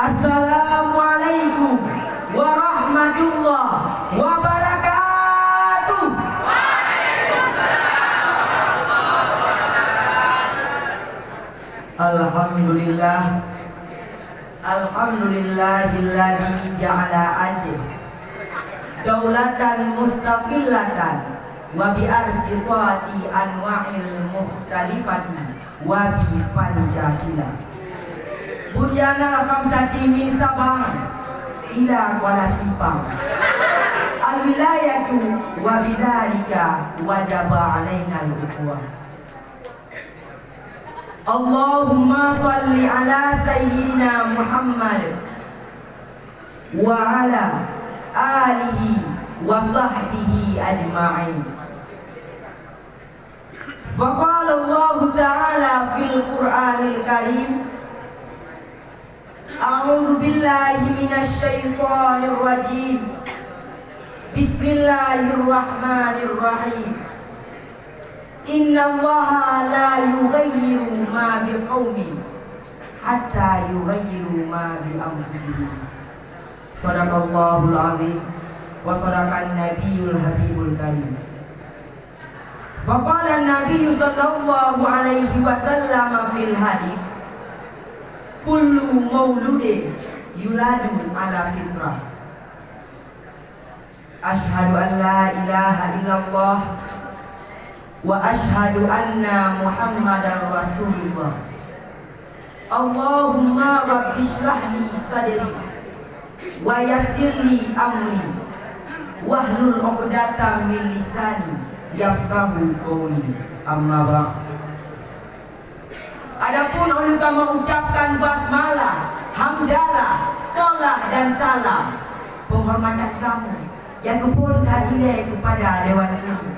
Assalamualaikum warahmatullahi wabarakatuh. Alhamdulillah, alhamdulillahilladzi ja'ala ajr daulatan mustaqillatan wa bi arsitati anwa'il mukhtalifati wa bi pancasila. Bunyana khamsati min Sabang ila Kuala Simpang. Al-wilayatu wa bidzalika wajaba alaina al-ukhuwah. Allahumma salli ala sayyidina Muhammad wa ala alihi wa sahbihi ajma'in. Faqala Allah Ta'ala fil Qur'anil Karim, A'udzu billahi minasy syaithanir rajim. Bismillahirrahmanirrahim. Innallaha la yughayyiru ma biqaumin hatta yughayyiru ma bi anfusihim. Shadaqallahul azim wa sadaqan nabiyul habibul karim. Faqala an-nabiy sallallahu alaihi wasallam fil hadits, kullu mauludin yuladu ala fitrah. Ashhadu an la ilaha illallah wa ashhadu anna Muhammadar Rasulullah. Allahumma rabbi shrah li sadri wa yassir li amri wahlul 'uqdatam min lisani yafqahu qawli. Amma ba'd. Adapun oleh kamu ucapkan basmalah, hamdalah, sholat dan salam, penghormatan kamu yang kupurkan nilai kepada Dewan ini,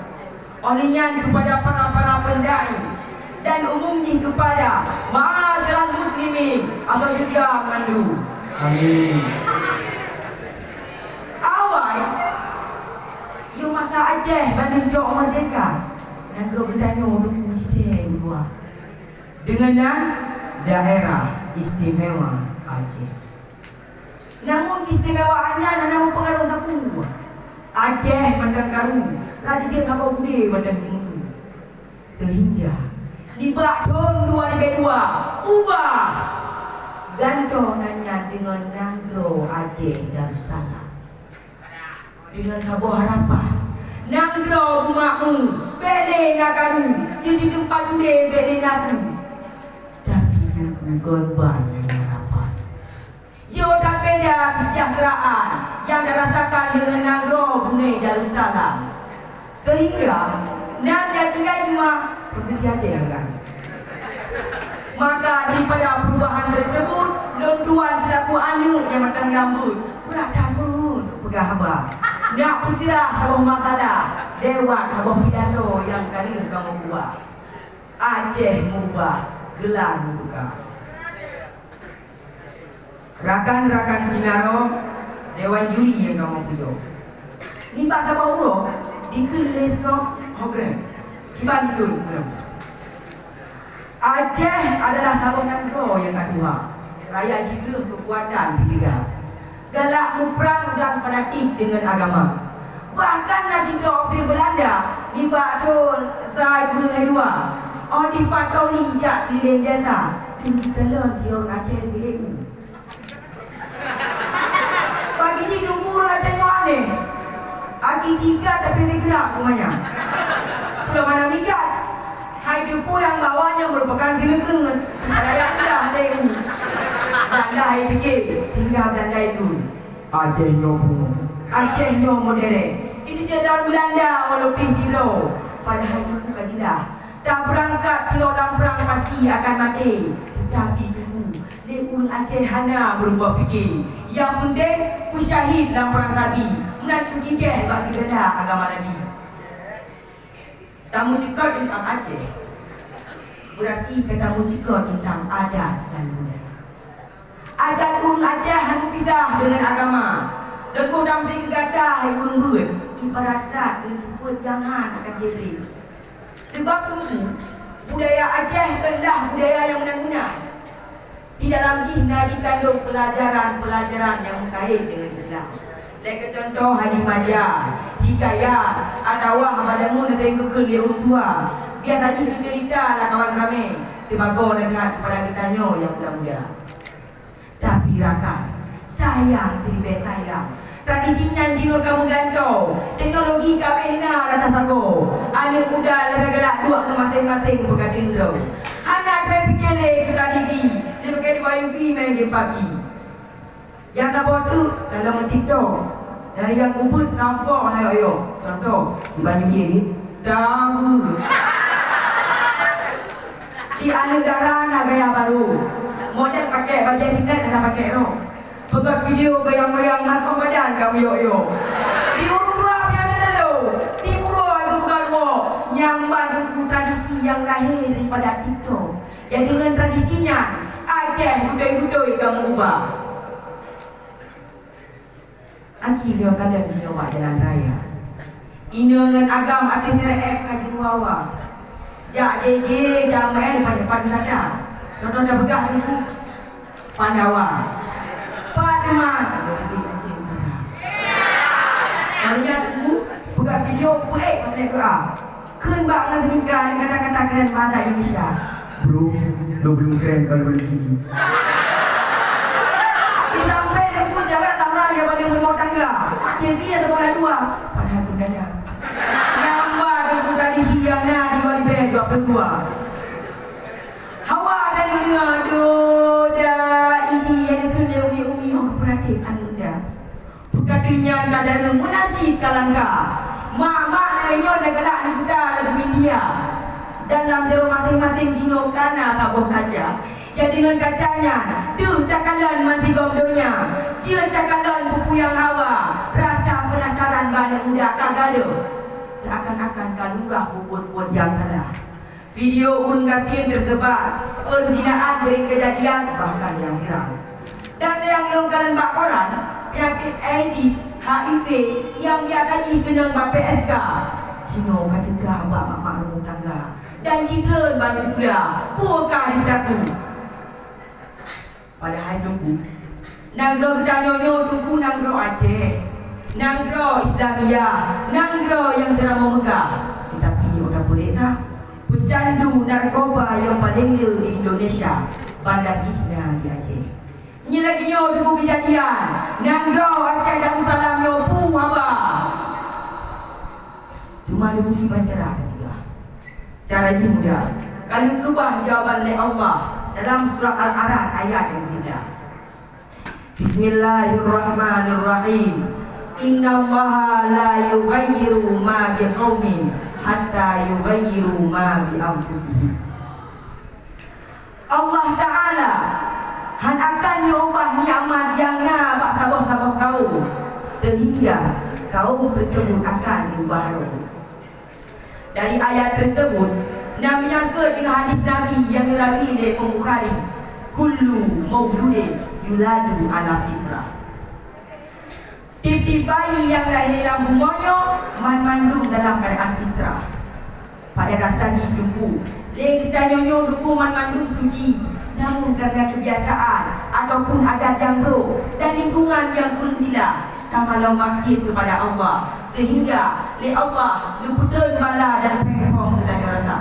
olehnya kepada para pendai dan umumnya kepada masyarakat muslimin atau sedia mandu. Amin. Awal yo maka Aceh banding Jok merdeka negro gedanyo dulu ciceh dua dengan daerah istimewa Aceh. Namun istimewaannya dan namun pengaruh saku Aceh mandang karu lagi je kabau bude mandang cingsu sehingga di bakdon 2002 ubah gandonannya dengan Nagro Aceh Darussalam dengan kabau harapan Nagro bumakmu bede nakaru jadi tempat bude bede naku korban harapan. Yo tak beda kesejahteraan yang dirasakan dengan Nagro Brunei Darussalam. Sehingga Nanda tinggal cuma bekerja aja kan. Maka daripada perubahan tersebut, tuan terlaku anu yang matang rambut beratan pun pegah haba. Nak putra sabah masalah dewan sabah pidano yang kali kamu buat. Aceh mubah gelar buka. Rakan-rakan Sinaro Dewan Juri yang kamu pujo ni bahasa bau dikelis no program kiban dikun. Aceh adalah tabunan yang kedua, raya juga kekuatan ketiga, galak muprang dan fanatik dengan agama. Bahkan nanti ofir Belanda di Batul saya guru dua di Patoli jak di desa di Citalon di Aceh BU. Pagi ni nunggu Aceh aneh. Aki tiga tapi gerak semuanya. Pulau mana mikat? Hai depo yang bawahnya merupakan kena-kena. Saya dah deh. Belanda hai fikir tinggal Belanda itu. Aceh nyobu. Aceh nyobu modern. Ini cedera Belanda walaupun kilo. Padahal nyobu kajilah. Dah berangkat kilo dalam perang pasti akan mati. Tetapi dulu ni urang Aceh hana berubah fikir. Yang penting ku syahid dalam perang Sabi. Menantu gigih bagi bela agama Nabi. Tamu cakap tentang Aceh berarti kamu cakap tentang adat dan budaya. Adat urang Aceh hanya pisah dengan agama. Dan kau dalam beri kegadah urang ber ibarat tak dengan sebut jangan akan jeri. Sebab itu budaya Aceh adalah budaya yang benar-benar Di dalam Cina dikandung pelajaran-pelajaran yang berkait dengan Islam. Like contoh hadis majah, hikayat, atau hambadamu negeri kekun dia orang tua. Biasa itu cerita lah kawan kami. Sebagai dekat kepada kitanya yang muda-muda. Tapi rakan, sayang tidak sayang. Tradisinya Cina kamu gantau, teknologi kami nak datang sago. Anak muda lega-gelak dua ke masing-masing berkadin dulu. Anak berfikir ke tradisi. Dia pakai WiFi main game PUBG. Yang tak bodoh dalam TikTok. Dari yang kubur nampak lah ayo. Contoh di baju dia ni. Dah. Di anak darah nak gaya baru. Model pakai baju internet dan pakai rok. Pegang video goyang-goyang matang badan kau yo. Di urung dua yang ada lalu. Di pura itu bukan rok. Nyamban tradisi yang lahir daripada TikTok. Yang dengan tradisinya Aceh budai-budai kamu ubah. Aceh dia kalian di Jawa jalan raya. Ini dengan agam artis RF kaji wawa. Jak JJ jaman depan sana. Contoh dah begah dulu. Pandawa. Padman. Jadi Aceh mana? Maria tunggu buka video boleh boleh doa. Kun banget nikah dengan kata-kata keren bahasa Indonesia. Bro, lo belum keren kalau begini. Sampai aku jaga tangan dia paling bermau tangga. Jadi ada bola dua. Padahal pun ada. Nambah aku tradisi yang nak di wali bed 22. Hawa dan ini aduh dah ini yang itu dia umi orang keperhatian anda. Bukatinya kadang menasib kalangka. Mama lainnya negara ni budak lagu India. Dalam jero masing-masing Cina kana tabuh kaca. Ya dengan kacanya, duh takalan mati gomdonya. Cium takalan buku yang hawa. Rasa penasaran banyak muda kagado. Seakan-akan kalurah bubur-bubur yang salah. Video urung katiin tersebar. Penghinaan dari kejadian bahkan yang viral. Dan yang longkalan bakoran, penyakit AIDS, HIV yang diataji kena PSK. Cina kata mak-mak rumah tangga. Dan citra bagi muda purka di bedaku. Padahal tunggu Nanggro kedanyonyo tunggu Nanggro Aceh, Nanggro Islamiyah, Nanggro yang terama Mekah. Tetapi orang boleh tak pecandu narkoba yang paling di Indonesia, Bandar Cina di Aceh. Ini lagi yo tunggu kejadian Nanggro Aceh Darussalam yo pu haba. Cuma ada bukti pancara juga. Cara mudah. Kali kubah jawaban oleh Allah dalam surah Al-A'raf ayat yang ketiga. Bismillahirrahmanirrahim. Innallaha la yughayyiru ma biqaumin hatta yughayyiru ma bi anfusihim. Allah Ta'ala han akan diubah nikmat yang na bak sabah-sabah kau sehingga kau tersebut akan diubah roh. Dari ayat tersebut nak menyangka dengan hadis Nabi yang dirawi oleh Bukhari, kullu mauludin yuladu ala fitrah. Tiap-tiap bayi yang lahir dalam bumanya mandung dalam keadaan fitrah. Pada dasarnya duku leh danyonya duku mandung suci. Namun karena kebiasaan ataupun adat yang buruk dan lingkungan yang kurang jelas, kamalau maksiat kepada Allah sehingga li Allah luputun bala dan pengpong dan rata.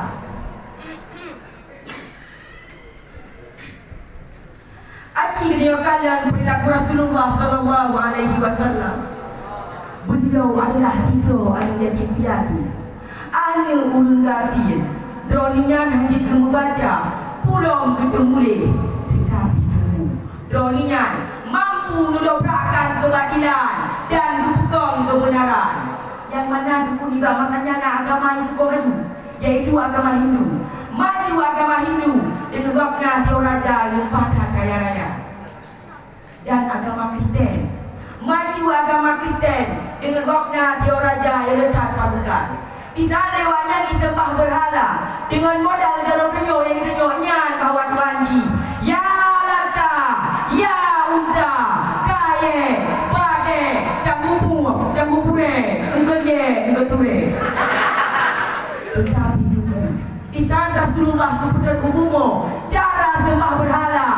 Aci dia kalian perilaku Rasulullah sallallahu alaihi wasallam. Beliau adalah tiga anu yatim piatu. Anu ulun gatin, droninya hanjit ke membaca, pulang ketemulih. Tetapi tunggu, droninya mampu mendobrakkan kebatilan dan kebukong kebenaran. Yang mana dukun juga makanya nak agama itu kau maju, yaitu agama Hindu. Maju agama Hindu dengan wakna Raja yang padat kaya raya. Dan agama Kristen, maju agama Kristen dengan wakna Raja yang letak pasukan. Di sana lewatnya disembah berhala dengan modal jaro-kenyo yang dikenyoknya kawan wanji. Ya Lata, Ya Uzza, Kaye, Bade, Cambupure, Engkerye, Engkerture. Tetapi di sana Rasulullah keputusan umummu cara sembah berhala.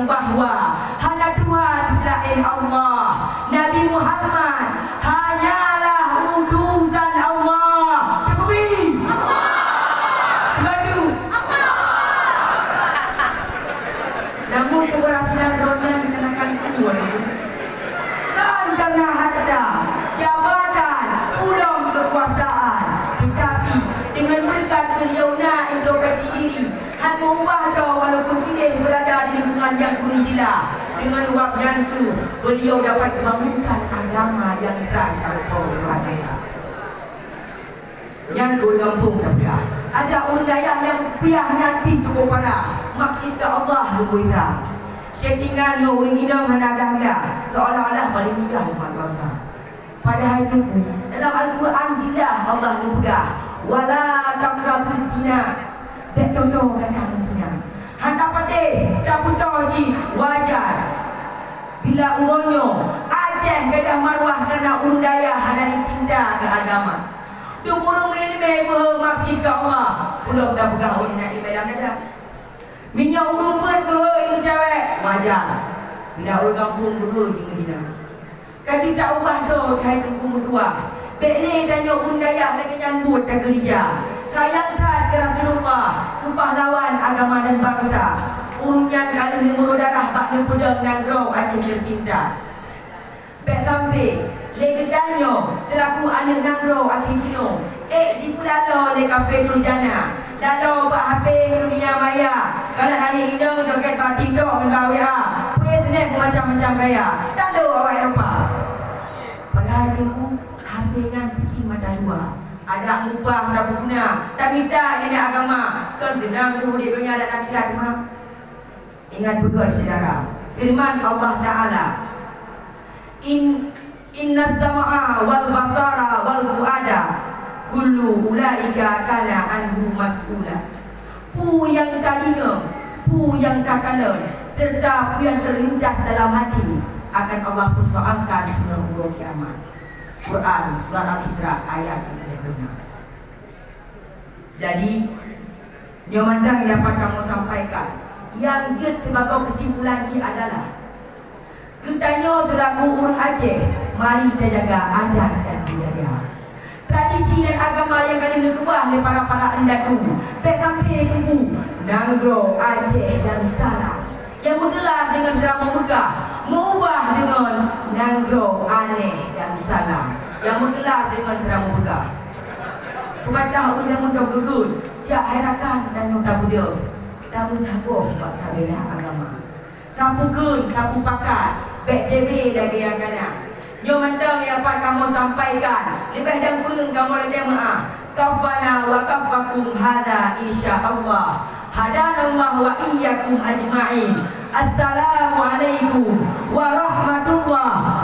bahwa hanya Tuhan selain Allah. Nabi Muhammad hanyalah utusan Allah. Takbir. Teradu. Namun keberhasilan dunia dikenakan kuat. Kan karena harta, jabatan, pulang kekuasaan, tetapi dengan berkat beliau nak introspeksi diri, han mengubah dah walaupun tidak berada di lingkungan yang kurang jelas. Dengan waktu yang itu, beliau dapat membangunkan agama yang terangkau berada. Yang kurang dah. Ada orang daya yang piah nanti cukup pada maksud ke Allah lupa. Settingan yang orang hidang hendak-hendak seolah-olah paling mudah cuma bangsa. Padahal itu dalam Al-Quran jelas Allah lupa. Wala taqrabus zina. Dek contoh kata mentina. Hendak patih tak putar si wajar. Bila uronyo Aceh gadah marwah kerana urun daya hendak cinta ke agama. Dia burung ilmu bermaksud ke Allah. Belum dah bergaul nak email dah. Minyak urung pun ilmu cewek wajar. Bila orang kampung berhul si Medina. Kaji tak ubah dah hai kampung berdua. Bekle dan yo urun daya lagi nyambut dah gereja. Sayang tak ke Rasulullah, ke pahlawan agama dan bangsa. Urunyan kalau lemur darah bak pedang nanggro Aceh tercinta. Bek sampai legendanyo selaku anak nanggro Aceh Cino. Jipulalo le kafe Turjana. Lalu bak HP dunia maya. Kalau hari indong joget batik dong dengan WA. Punya senek macam-macam gaya. Lalu awak Eropah. Padahal dulu HP kan fikir mata dua. Ada mubah, ada berguna. Tak minta ini agama. Kan senang tu di dunia dan akhirat mah. Ingat betul saudara. Firman Allah Ta'ala. Inna sama'a wal basara wal fuada kullu ulaika kana anhu mas'ula. Pu yang tadinya, pu yang tak kala, serta pu yang terlintas dalam hati akan Allah persoalkan dengan hari kiamat. Quran surah Al-Isra ayat yang ke-6. Jadi nyomandang dapat kamu sampaikan yang jet sebagai kesimpulan adalah ketanya selaku orang Aceh, mari kita jaga adat dan budaya, tradisi dan agama yang kena dikebah oleh para endatu. Baik sampai tunggu Nanggro Aceh Darussalam yang menggelar dengan ceramah megah, mengubah dengan Nanggro Aneh Darussalam yang menggelar dengan ceramah megah. Kepada orang yang mendak gegun, jak herakan dan nyok budak. Tamu sabuh buat kabelah agama. Sapu gun, sapu pakat, bek jebre dagi yang kana. Nyo mandang dapat kamu sampaikan. Lebih dan kurang kamu lagi maaf. Kafana wa kafakum hadza insyaallah. Hadanallah wa iyyakum ajma'in. Assalamualaikum warahmatullahi